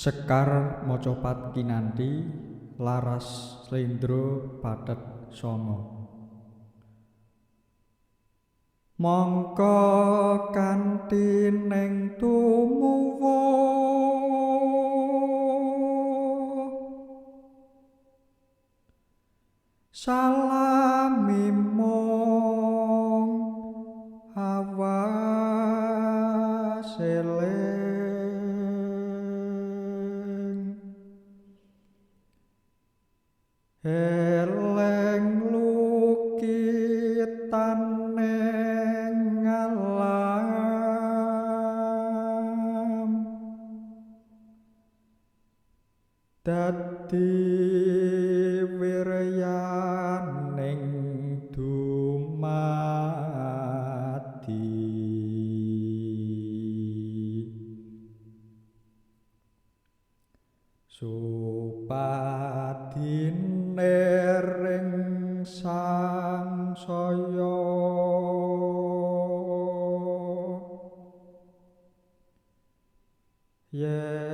Sekar Mocopat kinanthi laras slendra pathet sanga. Mangka kanthi ning tumuwuh salami mong awas eleng lukitan ning alam dadi wiryaning dumadi supadine ring sangsaya yen